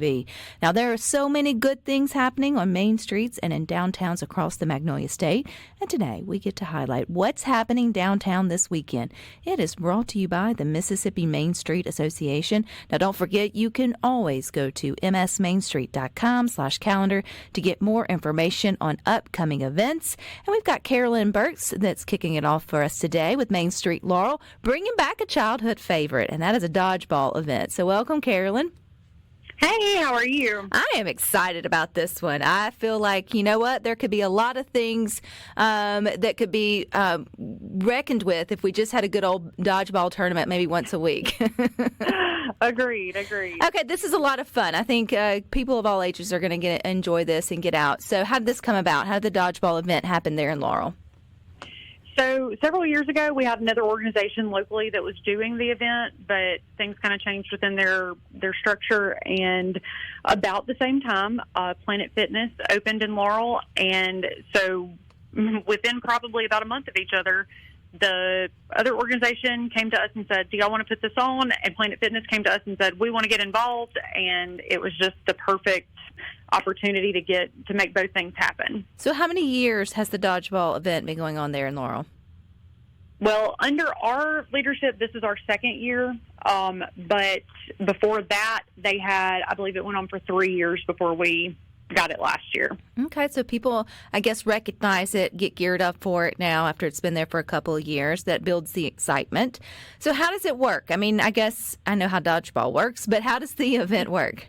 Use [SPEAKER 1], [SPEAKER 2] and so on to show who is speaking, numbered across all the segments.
[SPEAKER 1] Now, there are so many good things happening on main streets and in downtowns across the Magnolia State, and today we get to highlight what's happening downtown this weekend. It is brought to you by the Mississippi Main Street Association. Now, don't forget, you can always go to msmainstreet.com/calendar to get more information on upcoming events. And we've got Carolyn Burks that's kicking it off for us today with Main Street Laural, bringing back a childhood favorite, and that is a dodgeball event. So welcome, Carolyn.
[SPEAKER 2] Hey, how are you?
[SPEAKER 1] I am excited about this one. I feel like, you know what, there could be a lot of things that could be reckoned with if we just had a good old dodgeball tournament maybe once a week.
[SPEAKER 2] Agreed.
[SPEAKER 1] Okay, this is a lot of fun. I think people of all ages are going to enjoy this and get out. So how did this come about? How did the dodgeball event happen there in Laurel?
[SPEAKER 2] So several years ago, we had another organization locally that was doing the event, but things kind of changed within their structure. And about the same time, Planet Fitness opened in Laurel. And so within probably about a month of each other, the other organization came to us and said, do y'all want to put this on? And Planet Fitness came to us and said, we want to get involved. And it was just the perfect opportunity to make both things happen.
[SPEAKER 1] So how many years has the dodgeball event been going on there in Laurel?
[SPEAKER 2] Well, under our leadership, this is our second year. But before that, they had, I believe it went on for 3 years before we got it last year.
[SPEAKER 1] Okay, so people, I guess, recognize it, get geared up for it now after it's been there for a couple of years. That builds the excitement. So how does it work? I mean, I guess I know how dodgeball works, but how does the event work?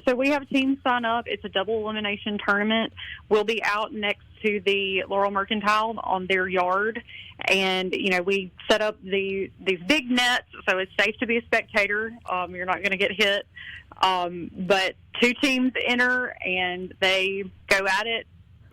[SPEAKER 2] So we have teams sign up. It's a double elimination tournament. We'll be out next to the Laurel Mercantile on their yard. And, you know, we set up these big nets, so it's safe to be a spectator. You're not going to get hit. But two teams enter, and they go at it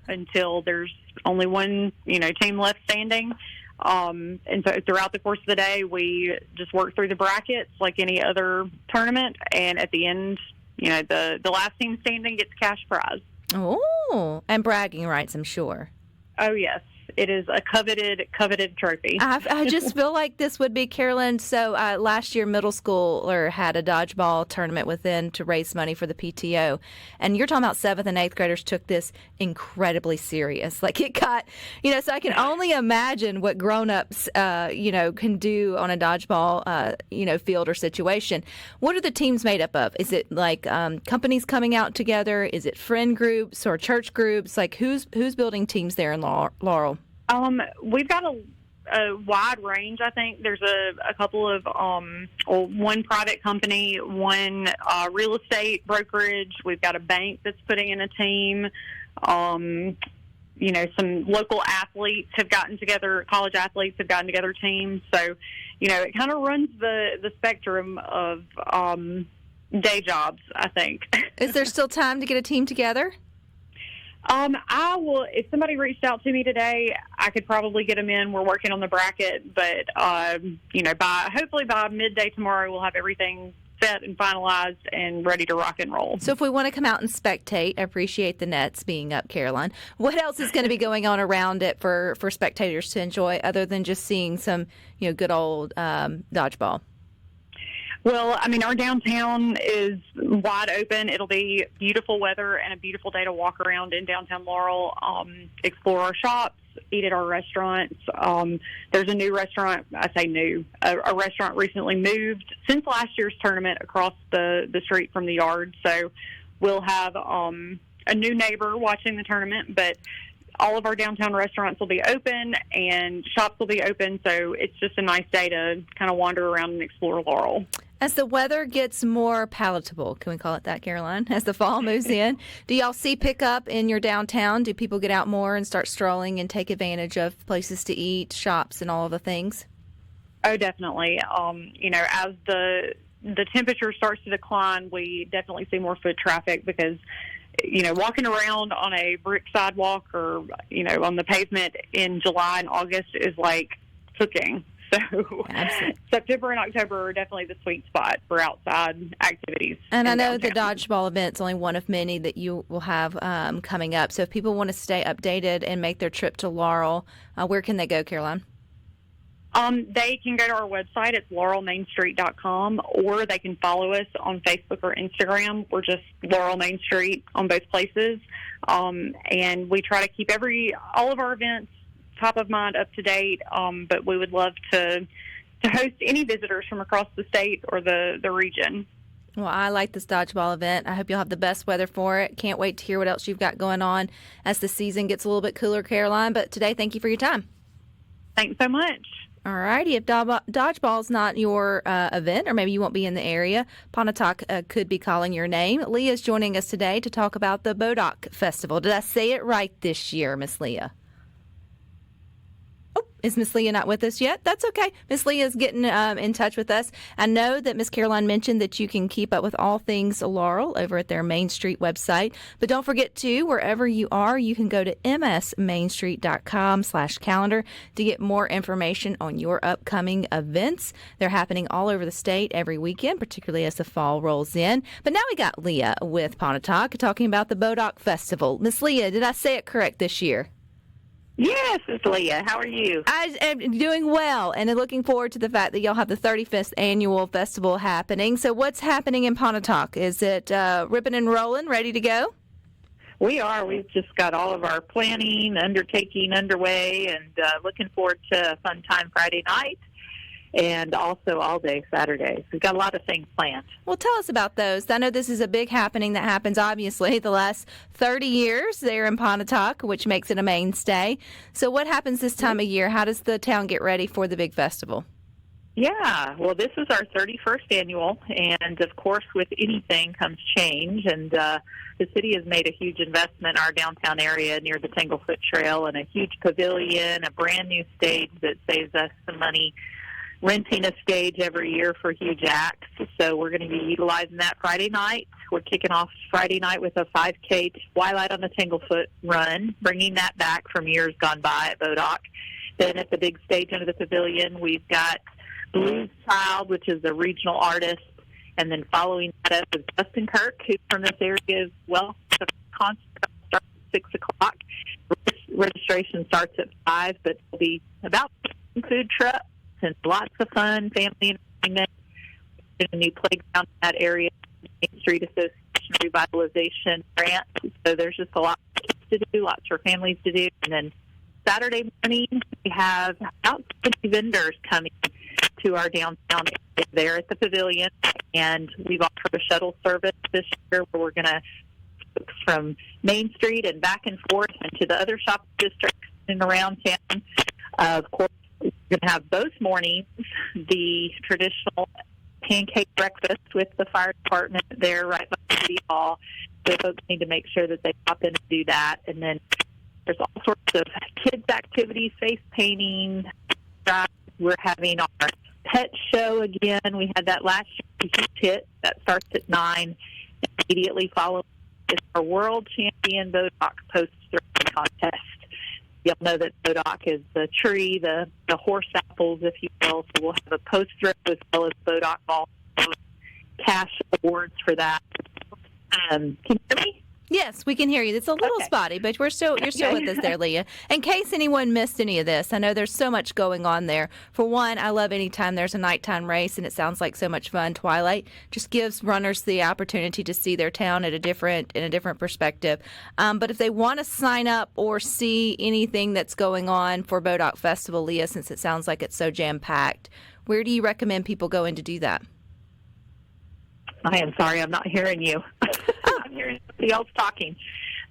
[SPEAKER 2] until there's only one, team left standing. And so throughout the course of the day, we just work through the brackets like any other tournament. And at the end, the last team standing gets cash prize.
[SPEAKER 1] Oh, and bragging rights, I'm sure.
[SPEAKER 2] Oh, yes. It is a coveted trophy.
[SPEAKER 1] I just feel like this would be, Carolyn. So last year, middle schooler had a dodgeball tournament within to raise money for the PTO. And you're talking about 7th and 8th graders took this incredibly serious. Like it got, so I can only imagine what grown-ups, can do on a dodgeball, field or situation. What are the teams made up of? Is it like companies coming out together? Is it friend groups or church groups? Like who's building teams there in Laurel?
[SPEAKER 2] We've got a wide range, I think. There's a couple of, one private company, one real estate brokerage. We've got a bank that's putting in a team. Some local athletes have gotten together, college athletes have gotten together teams. So, it kind of runs the spectrum of day jobs, I think.
[SPEAKER 1] Is there still time to get a team together?
[SPEAKER 2] I will, if somebody reached out to me today, I could probably get them in. We're working on the bracket, but, hopefully by midday tomorrow, we'll have everything set and finalized and ready to rock and roll.
[SPEAKER 1] So if we want to come out and spectate, I appreciate the nets being up, Caroline. What else is going to be going on around it for spectators to enjoy other than just seeing some, good old dodgeball?
[SPEAKER 2] Well, our downtown is wide open. It'll be beautiful weather and a beautiful day to walk around in downtown Laurel, explore our shops, eat at our restaurants. There's a new restaurant, I say new, a restaurant recently moved since last year's tournament across the street from the yard. So we'll have a new neighbor watching the tournament, but all of our downtown restaurants will be open and shops will be open. So it's just a nice day to kind of wander around and explore Laurel.
[SPEAKER 1] As the weather gets more palatable, can we call it that, Caroline, as the fall moves in, do y'all see pickup in your downtown? Do people get out more and start strolling and take advantage of places to eat, shops, and all of the things?
[SPEAKER 2] Oh, definitely. As the temperature starts to decline, we definitely see more foot traffic because, walking around on a brick sidewalk or, on the pavement in July and August is like cooking. So September and October are definitely the sweet spot for outside activities.
[SPEAKER 1] And I know
[SPEAKER 2] downtown.
[SPEAKER 1] the dodgeball event's only one of many that you will have coming up. So if people want to stay updated and make their trip to Laurel, where can they go, Caroline?
[SPEAKER 2] They can go to our website. It's laurelmainstreet.com, or they can follow us on Facebook or Instagram. We're just Laurel Main Street on both places. And we try to keep all of our events top of mind, up to date. But we would love to host any visitors from across the state or the region.
[SPEAKER 1] Well, I like this dodgeball event. I hope you'll have the best weather for it. Can't wait to hear what else you've got going on as the season gets a little bit cooler, Caroline. But today, thank you for your time.
[SPEAKER 2] Thanks so much.
[SPEAKER 1] All righty. If dodgeball's not your event, or maybe you won't be in the area, Pontotoc could be calling your name. Leah's joining us today to talk about the Bodoc Festival. Did I say it right this year, Miss Leah? Oh, is Miss Leah not with us yet? That's okay. Miss Leah's getting in touch with us. I know that Miss Caroline mentioned that you can keep up with all things Laurel over at their Main Street website. But don't forget to, wherever you are, you can go to msmainstreet.com/calendar to get more information on your upcoming events. They're happening all over the state every weekend, particularly as the fall rolls in. But now we got Leah with Pontotoc talking about the Bodoc Festival. Miss Leah, did I say it correct this year?
[SPEAKER 3] Yes, it's Leah. How are you?
[SPEAKER 1] I am doing well, and looking forward to the fact that y'all have the 35th annual festival happening. So what's happening in Pontotoc? Is it ripping and rolling, ready to go?
[SPEAKER 3] We are. We've just got all of our planning, undertaking underway, and looking forward to a fun time Friday night and also all day Saturday. We've got a lot of things planned.
[SPEAKER 1] Well, tell us about those. I know this is a big happening that happens, obviously, the last 30 years there in Pontotoc, which makes it a mainstay. So what happens this time of year? How does the town get ready for the big festival?
[SPEAKER 3] Yeah, well, this is our 31st annual, and of course, with anything comes change, and the city has made a huge investment in our downtown area near the Tanglefoot Trail, and a huge pavilion, a brand new stage that saves us some money renting a stage every year for huge acts. So we're going to be utilizing that Friday night. We're kicking off Friday night with a 5K Twilight on the Tanglefoot run, bringing that back from years gone by at Bodoc. Then at the big stage under the pavilion, we've got Blues Child, which is a regional artist, and then following that up is Justin Kirk, who's from this area as well. The concert starts at 6 o'clock. Registration starts at 5, but it'll be about food trucks and lots of fun, family entertainment. A new playground in that area, Main Street Association Revitalization Grant. So there's just a lot to do, lots for families to do. And then Saturday morning, we have about 50 vendors coming to our downtown area there at the pavilion. And we've offered a shuttle service this year where we're going to from Main Street and back and forth into the other shopping districts and around town. Of course, we're going to have both mornings the traditional pancake breakfast with the fire department there right by City Hall. So folks need to make sure that they pop in and do that. And then there's all sorts of kids' activities, face painting. We're having our pet show again. We had that last year, Huge Hit. That starts at 9. Immediately following is our World Champion Bodoc Post-Throwing Contest. You'll know that Bodoc is the tree, the horse apples, if you will. So we'll have a post throw as well as Bodoc ball cash awards for that. Can you hear me?
[SPEAKER 1] Yes, we can hear you. It's a little spotty, but you're still with us there, Leah. In case anyone missed any of this, I know there's so much going on there. For one, I love any time there's a nighttime race, and it sounds like so much fun. Twilight just gives runners the opportunity to see their town in a different perspective. But if they want to sign up or see anything that's going on for Bodoc Festival, Leah, since it sounds like it's so jam-packed, where do you recommend people go in to do that?
[SPEAKER 3] I am sorry, I'm not hearing you. I'm hearing somebody else talking.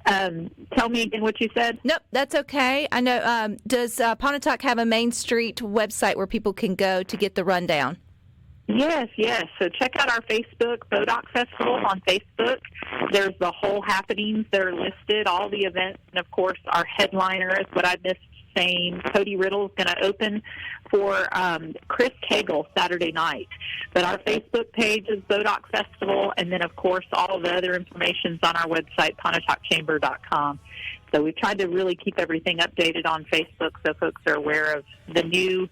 [SPEAKER 3] Tell me again what you said.
[SPEAKER 1] Nope, that's okay. I know. Does Pontotoc have a Main Street website where people can go to get the rundown?
[SPEAKER 3] Yes. So check out our Facebook, Bodoc Festival on Facebook. There's the whole happenings that are listed, all the events, and of course our headliner is what I missed saying. Cody Riddle is going to open for Chris Cagle Saturday night. But our Facebook page is Bodoc Festival, and then of course all of the other information is on our website, PontotocChamber.com. So we've tried to really keep everything updated on Facebook so folks are aware of the new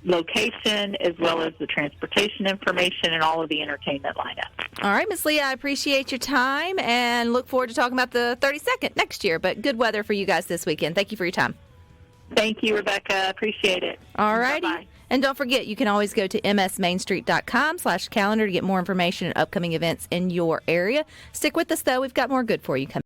[SPEAKER 3] location as well as the transportation information and all of the entertainment lineup.
[SPEAKER 1] All right, Miss Leah, I appreciate your time and look forward to talking about the 32nd next year. But good weather for you guys this weekend. Thank you for your time.
[SPEAKER 3] Thank you, Rebecca. Appreciate it.
[SPEAKER 1] All righty.
[SPEAKER 3] Bye-bye.
[SPEAKER 1] And don't forget, you can always go to msmainstreet.com/calendar to get more information on upcoming events in your area. Stick with us, though. We've got more good for you coming.